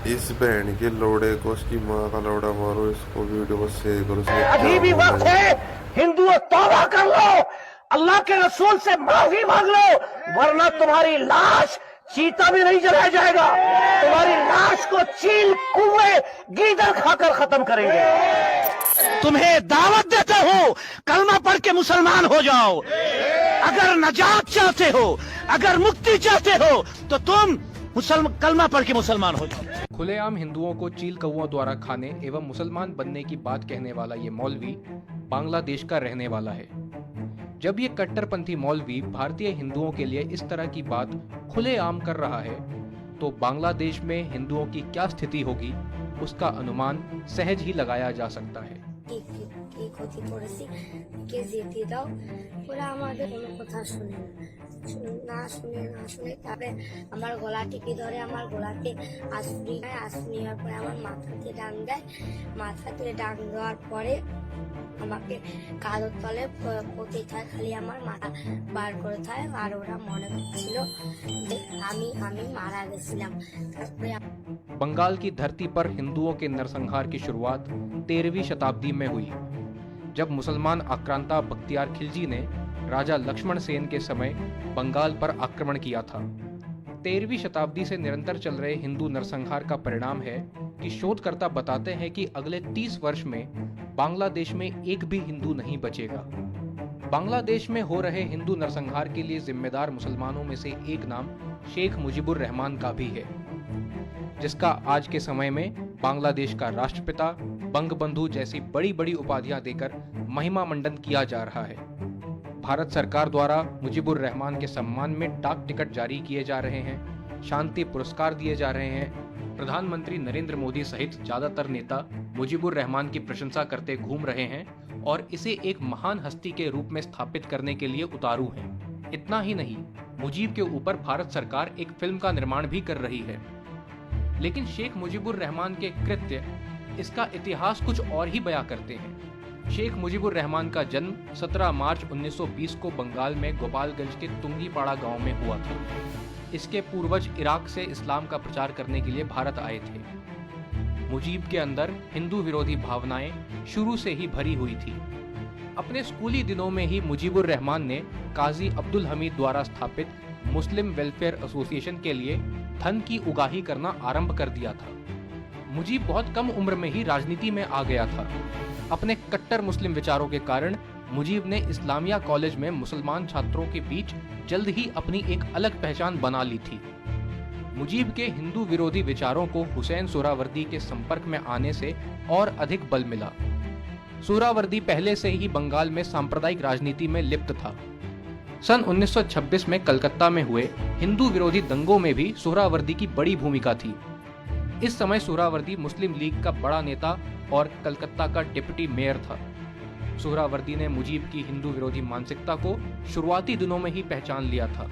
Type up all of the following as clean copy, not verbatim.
इस बहन के लोड़े को उसकी माँ का लोड़ा मारो, इसको वीडियो को शेयर करो। अभी भी वक्त है, हिंदुओं तौबा कर लो, अल्लाह के रसूल से माफी मांग लो, वरना तुम्हारी लाश चीता भी नहीं जलाया जाएगा, तुम्हारी लाश को चील कुएं गीदड़ खाकर खत्म करेंगे। तुम्हें दावत देता हूं, कलमा पढ़ के मुसलमान हो जाओ। अगर नजात चाहते हो, अगर मुक्ति चाहते हो, तो तुम कलमा पढ़ के मुसलमान हो जाओ। खुलेआम हिंदुओं को चील कौओं द्वारा खाने एवं मुसलमान बनने की बात कहने वाला ये मौलवी बांग्लादेश का रहने वाला है। जब ये कट्टरपंथी मौलवी भारतीय हिंदुओं के लिए इस तरह की बात खुलेआम कर रहा है, तो बांग्लादेश में हिंदुओं की क्या स्थिति होगी, उसका अनुमान सहज ही लगाया जा सकता है। ক্ষতি করেছি কেজি দিয়ে দাও, ওরা আমাদের কোনো কথা শুনে না শুনে তারপরে আমার গলা টিপে ধরে, আমার গলাতে আঁচড়ি হওয়ার পরে আমার মাথাতে ডাং দেয়, মাথাতে ডাং দেওয়ার পরে আমাকে কাঁধের তলে পড়তে থাকে, খালি আমার মাথা বার করে থাকে, আর ওরা মনে করছিল যে আমি মারা গেছিলাম। তারপরে बंगाल की धरती पर हिंदुओं के नरसंहार की शुरुआत 13वीं शताब्दी में हुई, जब मुसलमान आक्रांता बख्तियार खिलजी ने राजा लक्ष्मण सेन के समय बंगाल पर आक्रमण किया था। 13वीं शताब्दी से निरंतर चल रहे हिंदू नरसंहार का परिणाम है कि शोधकर्ता बताते हैं कि अगले 30 वर्ष में बांग्लादेश में एक भी हिंदू नहीं बचेगा। बांग्लादेश में हो रहे हिंदू नरसंहार के लिए जिम्मेदार मुसलमानों में से एक नाम शेख मुजीबुर रहमान का भी है, जिसका आज के समय में बांग्लादेश का राष्ट्रपिता, बंगबंधु जैसी बड़ी बड़ी उपाधियां देकर महिमा मंडन किया जा रहा है। भारत सरकार द्वारा मुजीबुर रहमान के सम्मान में डाक टिकट जारी किए जा रहे हैं, शांति पुरस्कार दिए जा रहे हैं। प्रधानमंत्री नरेंद्र मोदी सहित ज्यादातर नेता मुजीबुर रहमान की प्रशंसा करते घूम रहे हैं और इसे एक महान हस्ती के रूप में स्थापित करने के लिए उतारू हैं। इतना ही नहीं, मुजीब के ऊपर भारत सरकार एक फिल्म का निर्माण भी कर रही है। लेकिन शेख मुजीबुर रहमान के कृत्य, इसका इतिहास कुछ और ही बयां करते हैं। शेख मुजीबुर रहमान का जन्म 17 मार्च 1920 को बंगाल में गोपालगंज के तुंगीपाड़ा गांव में हुआ था। इसके पूर्वज इराक से इस्लाम का प्रचार करने के लिए भारत आए थे। मुजीब के अंदर हिंदू विरोधी भावनाएं शुरू से ही भरी हुई थी। अपने स्कूली दिनों में ही मुजीबुर रहमान ने काजी अब्दुल हमीद द्वारा स्थापित मुस्लिम वेलफेयर एसोसिएशन के लिए धन की उगाही करना आरंभ कर दिया था। मुजीब बहुत कम उम्र में ही राजनीति में आ गया था। अपने कट्टर मुस्लिम विचारों के कारण मुजीब ने इस्लामिया कॉलेज में मुसलमान छात्रों के बीच जल्द ही अपनी एक अलग पहचान बना ली थी। मुजीब के हिंदू विरोधी विचारों को हुसैन सोहरावर्दी के संपर्क में आने से और अधिक बल मिला। सोहरावर्दी पहले से ही बंगाल में सांप्रदायिक राजनीति में लिप्त था। सन 1926 में कलकत्ता में हुए हिंदू विरोधी दंगों में भी सोहरावर्दी की बड़ी भूमिका थी। इस समय सोहरावर्दी मुस्लिम लीग का बड़ा नेता और कलकत्ता का डिप्टी मेयर था। सोहरावर्दी ने मुजीब की हिंदू विरोधी मानसिकता को शुरुआती दिनों में ही पहचान लिया था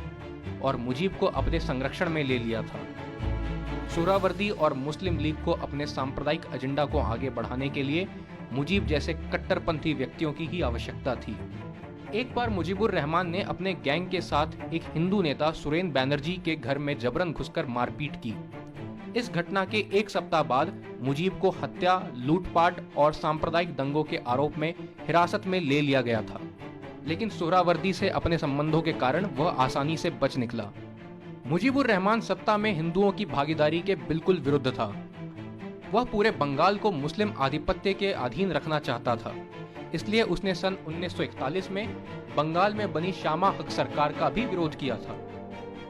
और मुजीब को अपने संरक्षण में ले लिया था। सोहरावर्दी और मुस्लिम लीग को अपने सांप्रदायिक एजेंडा को आगे बढ़ाने के लिए मुजीब जैसे कट्टरपंथी व्यक्तियों की ही आवश्यकता थी। एक बार मुजीबुर रहमान ने अपने गैंग के साथ एक हिंदू नेता सुरेन बैनर्जी के घर में जबरन घुसकर मारपीट की। इस घटना के एक सप्ताह बाद मुजीब को हत्या, लूटपाट और सांप्रदायिक दंगों के आरोप में हिरासत में ले लिया गया था। लेकिन सोहरावर्दी से अपने संबंधों के कारण वह आसानी से बच निकला। मुजीबुर रहमान सत्ता में हिंदुओं की भागीदारी के बिल्कुल विरुद्ध था। वह पूरे बंगाल को मुस्लिम आधिपत्य के अधीन रखना चाहता था। इसलिए उसने सन 1941 में बंगाल में बनी शामा हक सरकार का भी विरोध किया था।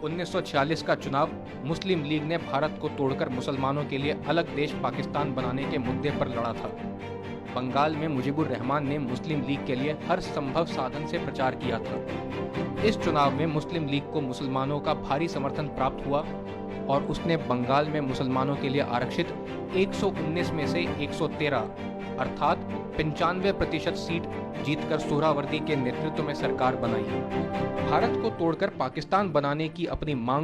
1946 का चुनाव मुस्लिम लीग ने भारत को तोड़कर मुसलमानों के लिए अलग देश पाकिस्तान बनाने के मुद्दे पर लड़ा था। बंगाल में मुजीबुर रहमान ने मुस्लिम लीग के लिए हर संभव साधन से प्रचार किया था। इस चुनाव में मुस्लिम लीग को मुसलमानों का भारी समर्थन प्राप्त हुआ और उसने बंगाल में मुसलमानों के लिए आरक्षित 119 में से 113 अर्थात 95% सीट जीतकर सोहरावर्दी के नेतृत्व में सरकार बनाई। भारत को तोड़कर पाकिस्तान बनाने की अपनी मांग